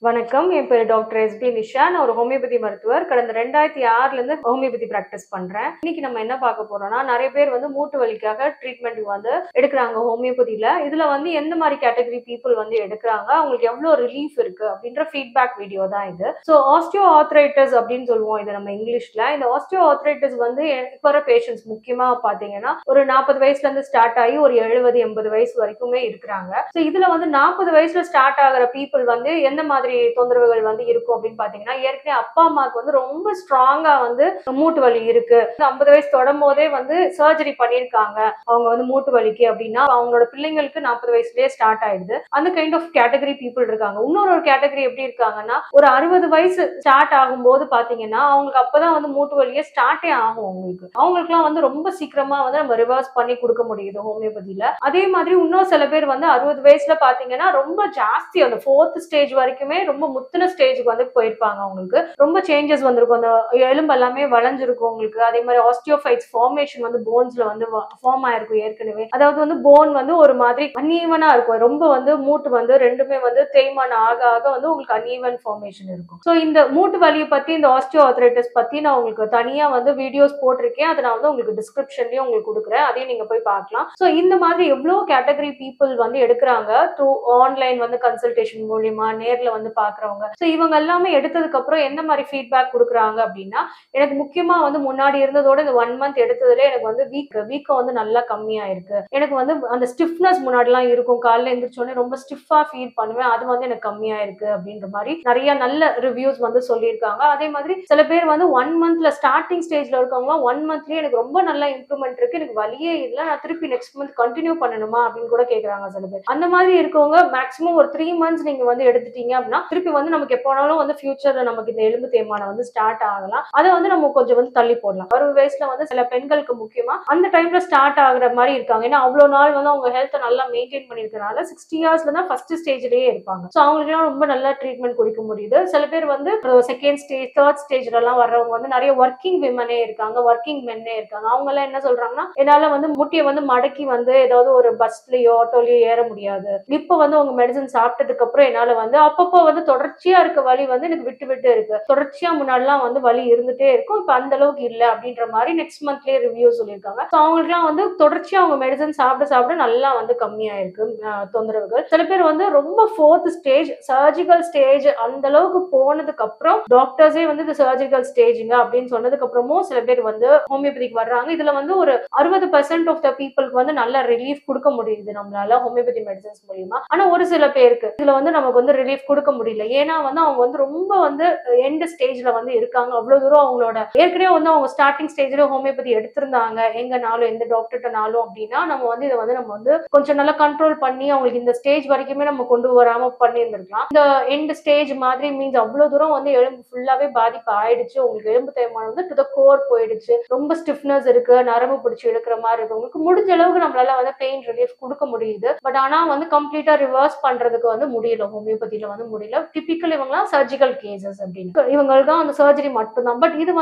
வணக்கம். என் பேரு doctor SP Nisha. நான் ஒரு ஹோமியோபதி மருத்துவர். கடந்த 2006லேருந்து ஹோமியோபதி பிராக்டிஸ் பண்றேன். இன்னைக்கு நம்ம என்ன பார்க்க போறோம்னா, நிறைய பேர் மூட்டு வலிக்காக ட்ரீட்மெண்ட் எடுக்கிறாங்க ஹோமியோபதியில. இதுல எந்த மாதிரி கேட்டகரி பீப்புள் எடுக்கிறாங்க, அவங்களுக்கு எவ்வளவு ரிலீஃப் இருக்கு அப்படின்ற ஃபீட்பேக் வீடியோ தான் இது. ஸோ ஆஸ்டியோ ஆர்த்ரைட்டிஸ் அப்படின்னு சொல்லுவோம் இது நம்ம இங்கிலீஷ்ல. இந்த ஆஸ்டியோ ஆர்த்ரைட்டிஸ் இப்போ வர பேஷண்ட்ஸ் முக்கியமா பாத்தீங்கன்னா ஒரு 40 வயசுல இருந்து ஸ்டார்ட் ஆகி ஒரு 70-80 வயசு வரைக்குமே இருக்கிறாங்க. ஸோ இதுல 40 வயசுல ஸ்டார்ட் ஆகிற பீப்புள் எந்த மாதிரி தொந்தரவுகள் இருக்கும் அப்படின்னு பாத்தீங்கன்னா, ஏற்கனவே அப்பா அம்மாவுக்கு ரொம்ப ஸ்ட்ராங்கா மூட்டு வலி இருக்கு, 50 வயசு தொடும் போதே சர்ஜரி பண்ணிருக்காங்க அவங்க மூட்டு வலிக்கு அப்படின்னா அவங்களோட பிள்ளைங்களுக்கு 40 வயசுலயே ஸ்டார்ட் ஆயிடுது. அந்த கைண்ட் ஆஃப் கேட்டகரி பீப்புள் இருக்காங்க. இன்னொரு கேட்டகரி எப்படி இருக்காங்கன்னா, ஒரு 60 வயசு ஸ்டார்ட் ஆகும் போது பாத்தீங்கன்னா அவங்களுக்கு அப்பதான் மூட்டு வலியே ஸ்டார்டே ஆகும். அவங்களுக்கு எல்லாம் ரொம்ப சீக்கிரமா நம்ம ரிவர்ஸ் பண்ணி கொடுக்க முடியுது ஹோமியோபதியில. அதே மாதிரி இன்னும் சில பேர் 60 வயசுல பாத்தீங்கன்னா ரொம்ப ஜாஸ்தி அந்த 4th ஸ்டேஜ் வரைக்குமே ரொம்ப முத்தின ஸ்டேஜுக்கு போயிருப்பாங்க. அவங்களுக்கு ரொம்ப சேஞ்சஸ் வந்திருக்கும். அந்த எலும்பு எல்லாமே வளைஞ்சிருக்கும் உங்களுக்கு. அதே மாதிரி ஆஸ்டியோஃபைட்ஸ் ஃபார்மேஷன் போன்ஸ்ல ஃபார்ம் ஆயிருக்கும் ஏற்கனவே. அதாவது போன் ஒரு மாதிரி அன்ஈவனா இருக்கும். ரொம்ப மூட்டு ரெண்டுமே தேய்மானம் ஆக ஆக உங்களுக்கு அன்ஈவன் ஃபார்மேஷன் இருக்கும். ஸோ இந்த மூட்டு வலியை பத்தி, இந்த ஆஸ்டியோ ஆர்த்ரைட்டிஸ் பத்தி நான் உங்களுக்கு தனியா வீடியோஸ் போட்டிருக்கேன். அதை நான் உங்களுக்கு டிஸ்கிரிப்ஷன்லயும் உங்களுக்கு கொடுக்குறேன். அதையும் நீங்க போய் பார்க்கலாம். ஸோ இந்த மாதிரி எவ்வளவு கேட்டகரி பீப்புள் எடுக்கிறாங்க த்ரூ ஆன்லைன் கன்சல்டேஷன் மூலியமா, நேர்ல பாக்குறவங்க. ஸோ இவங்க எல்லாமே எடுத்ததுக்கு அப்புறம் எந்த மாதிரி ஃபீட்பேக் கொடுக்குறாங்க அப்படின்னா, எனக்கு முக்கியமா முன்னாடி இருந்ததோட இந்த 1 மந்த் எடுத்ததுல எனக்கு வீக்கம் நல்லா கம்மியா இருக்கு. எனக்கு அந்த ஸ்டிஃப்னஸ் முன்னாடி எல்லாம் இருக்கும். காலையில எந்திரிச்சோடனே ரொம்ப ஸ்டிஃபா ஃபீல் பண்ணுவேன். அது எனக்கு கம்மியா இருக்கு அப்படின்ற மாதிரி நிறைய நல்ல ரிவ்யூஸ் சொல்லியிருக்காங்க. அதே மாதிரி சில பேர் 1 மந்த்ல ஸ்டார்டிங் ஸ்டேஜ்ல இருக்கவங்க 1 மந்த்லயே எனக்கு ரொம்ப நல்ல இம்ப்ரூவ்மெண்ட் இருக்கு, எனக்கு வலியே இல்லை, நான் திருப்பி நெக்ஸ்ட் மந்த் கண்டினியூ பண்ணணுமா அப்படின்னு கூட கேட்கறாங்க சில பேர். அந்த மாதிரி இருக்கவங்க மேக்ஸிமம் ஒரு 3 மந்த்ஸ் நீங்க எடுத்துட்டீங்க அப்படின்னா திருப்பி நமக்கு எப்போனாலும் ஃபியூச்சர்ல நமக்கு இந்த எலும்பு தேய்மானம் ஸ்டார்ட் ஆகலாம். அதை நம்ம கொஞ்சம் தள்ளி போடலாம். 60 வயசுல சில பெண்களுக்கு முக்கியமா அந்த டைம்ல ஸ்டார்ட் ஆகுற மாதிரி இருக்காங்க. ஏன்னா அவ்வளவு நாள் அவங்க ஹெல்த் நல்லா மெயின்டைன் பண்ணிருக்கனால 60 இயர்ஸ்ல தான் ஃபர்ஸ்ட் ஸ்டேஜ்லயே இருப்பாங்க. ஸோ அவங்களுக்கு எல்லாம் ரொம்ப நல்லா ட்ரீட்மெண்ட் கொடுக்க முடியுது. சில பேர் செகண்ட் ஸ்டேஜ், தேர்ட் ஸ்டேஜ்ல எல்லாம் வர்றவங்க நிறைய ஒர்க்கிங் விமனே இருக்காங்க, ஒர்க்கிங் மென்னே இருக்காங்க. அவங்க எல்லாம் என்ன சொல்றாங்கன்னா, என்னால முட்டியை மடக்கி ஏதாவது ஒரு பஸ்லயோ ஆட்டோலயோ ஏற முடியாது. இப்ப உங்க மெடிசன் சாப்பிட்டதுக்கு அப்புறம் என்னால அப்பப்போ தொடர்ச்சியா இருக்க வலி எனக்கு விட்டு விட்டு இருக்கு. தொடர்ச்சியா முன்னாடிலாம் வலி இருந்துட்டே இருக்கும், இப்ப அந்த அளவுக்கு இல்ல அப்படின்ற மாதிரி நெக்ஸ்ட் மந்த்லயே ரிவ்யூ சொல்லியிருக்காங்க. அவங்களுக்கு எல்லாம் தொடர்ச்சியா அவங்க மெடிசன் சாப்பிட சாப்பிட நல்லா கம்மியா இருக்கு தொந்தரவுகள். சில பேர் ரொம்ப 4th ஸ்டேஜ் சர்ஜிக்கல் ஸ்டேஜ் அந்த அளவுக்கு போனதுக்கு அப்புறம் டாக்டர்ஸே இது சர்ஜிக்கல் ஸ்டேஜ்ங்க அப்படின்னு சொன்னதுக்கு அப்புறமும் சில பேர் ஹோமியோபதிக்கு வர்றாங்க. இதுல ஒரு 60% ஆஃப் த பீப்புளுக்கு நல்ல ரிலீஃப் கொடுக்க முடியுது நம்மளால ஹோமியோபதி மெடிசன்ஸ் மூலியமா. ஆனா ஒரு சில பேருக்கு இதுல நமக்கு ரிலீஃப் கொடுக்க முடியல. ஏன்னா அவங்க ரொம்ப எண்ட் ஸ்டேஜ்ல இருக்காங்க. அவ்வளவு தூரம் அவங்களோட ஏற்கனவே அவங்க ஸ்டார்டிங் ஸ்டேஜ்ல ஹோமியோபதி எடுத்திருந்தாங்க எங்கனாலும் எந்த டாக்டர்ட்டனாலும் அப்படின்னா நம்ம இதை நம்ம கொஞ்சம் நல்லா கண்ட்ரோல் பண்ணி அவங்களுக்கு இந்த ஸ்டேஜ் வரைக்குமே நம்ம கொண்டு வராம பண்ணி இருந்திருக்கலாம். இந்த எண்ட் ஸ்டேஜ் மாதிரி மீன்ஸ் அவ்வளவு தூரம் எலும்பு ஃபுல்லாவே பாதிப்பு ஆயிடுச்சு, உங்களுக்கு எலும்பு தேய்மானம் டு த கோர் போயிடுச்சு, ரொம்ப ஸ்டிஃப்னஸ் இருக்கு, நரம்பு பிடிச்சி எடுக்கிற மாதிரி இருக்கு, உங்களுக்கு முடிஞ்ச அளவுக்கு நம்மளால பெயின் ரிலீஃப் கொடுக்க முடியுது. பட் ஆனா கம்ப்ளீட்டா ரிவர்ஸ் பண்றதுக்கு முடியல, ஹோமியோபதியில முடியல. டிபிக்கல் இவங்கலாம் சர்ஜிக்கல் கேசஸ் அப்படின்னு இவங்களுக்கு அந்த சர்ஜரி மட்டும்தான். பட் இது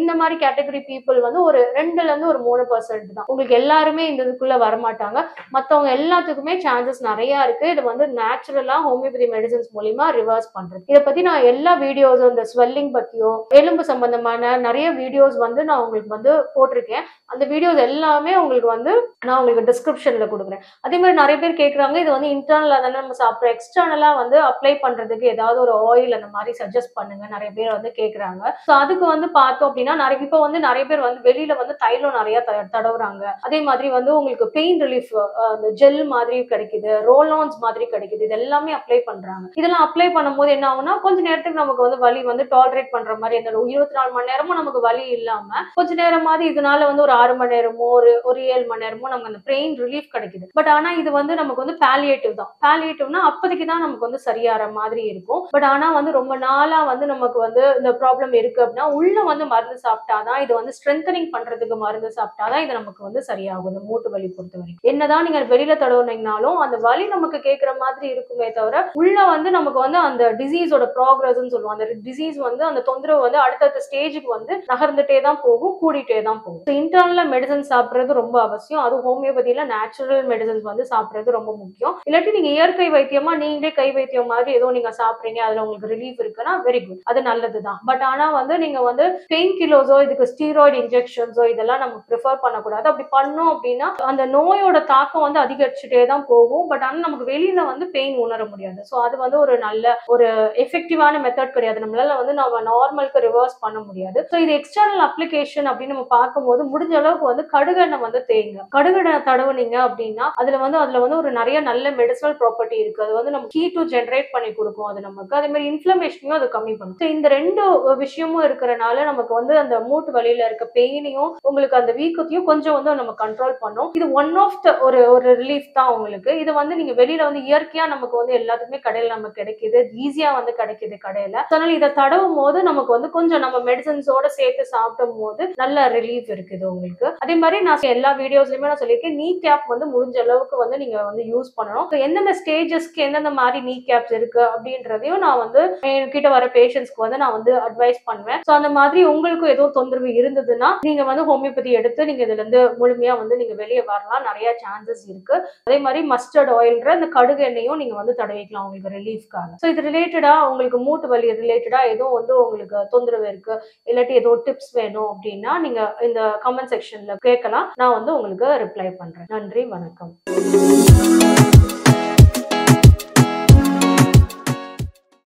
இந்த மாதிரி கேட்டகரி பீப்புள் ஒரு 2ல இருந்து ஒரு 3% தான். உங்களுக்கு எல்லாருமே இந்த இதுக்குள்ள வரமாட்டாங்க. மத்தவங்க எல்லாத்துக்குமே சான்சஸ் நிறைய இருக்கு. இது நேச்சுரலா ஹோமியோபதி மெடிசன்ஸ் மூலியமா ரிவர்ஸ் பண்றது. இதை பத்தி நான் எல்லா வீடியோஸும் இந்த ஸ்வெல்லிங் பத்தியோ எலும்பு சம்பந்தமான நிறைய வீடியோஸ் நான் உங்களுக்கு போட்டிருக்கேன். அந்த வீடியோஸ் எல்லாமே உங்களுக்கு நான் உங்களுக்கு டிஸ்கிரிப்ஷன்ல கொடுக்குறேன். அதே மாதிரி நிறைய பேர் கேட்கறாங்க, இது இன்டர்னலா தானே நம்ம சாப்பிட்றோம், எக்ஸ்டர்னலா அப்ளை பண்றதுக்கு ஏதாவது ஒரு ஆயில் அந்த மாதிரி சஜஸ்ட் பண்ணுங்க நிறைய பேர் கேட்கறாங்க. ஸோ அதுக்கு பார்த்தோம் அப்படின்னா இப்போ நிறைய பேர் வெளியில தைலம் நிறைய தடவுறாங்க. அதே மாதிரி உங்களுக்கு பெயின் ரிலீஃப் அந்த ஜெல் மாதிரி கிடைக்குது, ரோலான்ஸ் மாதிரி கிடைக்குது, இது எல்லாமே அப்ளை பண்றாங்க. இதெல்லாம் அப்ளை பண்ணும்போது என்ன ஆகும்னா கொஞ்ச நேரத்துக்கு நமக்கு வலி டாலரேட் பண்ற மாதிரி அந்த 24 மணி நேரமும் நமக்கு வலி இல்லாம கொஞ்ச நேரம் மாதிரி இதனால ஒரு 6 மணி நேரமோ ஒரு 7 மணி நேரமோ நமக்கு அந்த பெயின் ரிலீஃப் கிடைக்குது. பட் ஆனா இது நமக்கு பாலியேட்டிவ் தான். பாலியேட்டிவ்னா அப்போதைக்கு தான் நமக்கு சரியாற மாதிரி இருக்கும். பட் ஆனா ரொம்ப நாளா நமக்கு இந்த ப்ராப்ளம் இருக்கு அப்படின்னா உள்ள மருந்து சாப்பிட்டாதான், இது ஸ்ட்ரென்தனிங் பண்றதுக்கு மருந்து சாப்பிட்டாதான் இது நமக்கு சரியாகும். இந்த மூட்டு வலி பொறுத்த வரைக்கும் என்னதான் நீங்க வெளியில தடவுனீங்கனாலும் அந்த வலி நமக்கு கேட்கிற மாதிரி இருக்குமே தவிர உள்ள நமக்கு அந்த டிசீஸோட ப்ராக்ரஸ் சொல்லுவோம். அந்த டிசீஸ் அந்த தொந்தரவு அடுத்தடுத்த ஸ்டேஜுக்கு நகர்ந்துட்டே தான் போகும், கூடிட்டே தான் போகும். இன்டர்னலா மெடிசன் சாப்பிடுறது ரொம்ப அவசியம். அது ஹோமியோபதியில நேச்சுரல் மெடிசன்ஸ் சாப்பிடுறது ரொம்ப முக்கியம். இல்லாட்டி நீங்க இயற்கை வைத்தியமா நீங்களே கை வைத்தியம் மாதிரி ஏதோ எதுவும் நீங்க சாப்பிடுறீங்க, அதுல உங்களுக்கு ரிலீஃப் இருக்குன்னா வெரி குட், அது நல்லதுதான். பட் ஆனா வந்து நீங்க வந்து பெயின் கில்லர்ஸோ இதுக்கு ஸ்டீராய்டு இன்ஜெக்ஷன்ஸோ இதெல்லாம் நம்ம ப்ரிஃபர் பண்ணக்கூடாது. அப்படி பண்ணோம் அப்படின்னா அந்த நோயோட தாக்கம் வந்து அதிகரிச்சுட்டே தான் போகும். பட் ஆனா நமக்கு வெளியில வந்து பெயின் உணர முடியாது. ஸோ அது வந்து ஒரு நல்ல ஒரு எஃபெக்டிவான மெத்தட் கிடையாது. நம்மளால வந்து நம்ம நார்மலுக்கு ரிவர்ஸ் பண்ண முடியாது. ஸோ இது எக்ஸ்டர்னல் அப்ளிகேஷன் அப்படின்னு நம்ம பார்க்கும்போது முடிஞ்ச அளவுக்கு வந்து கடுகெண்ணெய் வந்து தேய்ங்க. கடுகெண்ணெய் தடவுனீங்க அப்படின்னா அதுல வந்து ஒரு நிறைய நல்ல மெடிசனல் ப்ராப்பர்ட்டி இருக்கு. அது வந்து நம்ம ஹீட் ஜெனரேட் பண்ணி கொடுக்கும். அது நமக்கு அதே மாதிரி இன்ஃப்ளமேஷனையும் அது கம்மி பண்ணும். ஸோ இந்த ரெண்டு விஷயமும் இருக்கிறனால நமக்கு வந்து அந்த மூட்டு வலியில இருக்க பெயினையும் உங்களுக்கு அந்த வீக்கத்தையும் கொஞ்சம் வந்து நம்ம கண்ட்ரோல் பண்ணும். இது ஒன் ஆஃப் த ஒரு ஒரு ரிலீஃப் தான் உங்களுக்கு. இது வந்து நீங்க வெளியில வந்து இயற்கையா நமக்கு வந்து எல்லாத்துக்குமே கடையில நமக்கு கிடைக்குது, ஈஸியா வந்து கிடைக்குது கடையில. அதனால இதை தடவும் போது நமக்கு வந்து கொஞ்சம் நம்ம மெடிசன்ஸோட சேர்த்து சாப்பிடும் போது நல்ல ரிலீஃப் இருக்குது உங்களுக்கு. அதே மாதிரி நான் எல்லா வீடியோஸ்லயுமே நான் சொல்லியிருக்கேன், நீ கேப் வந்து முடிஞ்ச அளவுக்கு வந்து நீங்க வந்து யூஸ் பண்ணணும். எந்தெந்த ஸ்டேஜஸ்க்கு எந்தெந்த மாதிரி நீ கேப்ஸ் இருக்கு அப்படின்றதையும் நான் வந்து என்கிட்ட வர பேஷண்ட்ஸ்க்கு வந்து நான் வந்து அட்வைஸ் பண்ணுவேன். ஸோ அந்த மாதிரி உங்களுக்கு ஏதோ தொந்தரவு இருந்ததுன்னா நீங்க வந்து ஹோமியோபதி எடுத்து நீங்க இதுல இருந்து முழுமையா வந்து நீங்க வெளியே வரலாம், நிறைய சான்சஸ் இருக்கு. அதே மாதிரி மஸ்டர்ட் ஆயில்ன்ற இந்த கடுகு எண்ணெயும் நீங்க வந்து தடவிக்கலாம் உங்களுக்கு ரிலீஃப்காக. ஸோ இது ரிலேட்டடா உங்களுக்கு மூட்டு வலி ரிலேட்டடா எதுவும் வந்து உங்களுக்கு தொந்தரவு இருக்கு, இல்லாட்டி ஏதோ டிப்ஸ் வேணும் அப்படின்னா நீங்க இந்த கமெண்ட் செக்ஷன்ல கேட்கலாம். நான் வந்து உங்களுக்கு ரிப்ளை பண்றேன். நன்றி, வணக்கம்.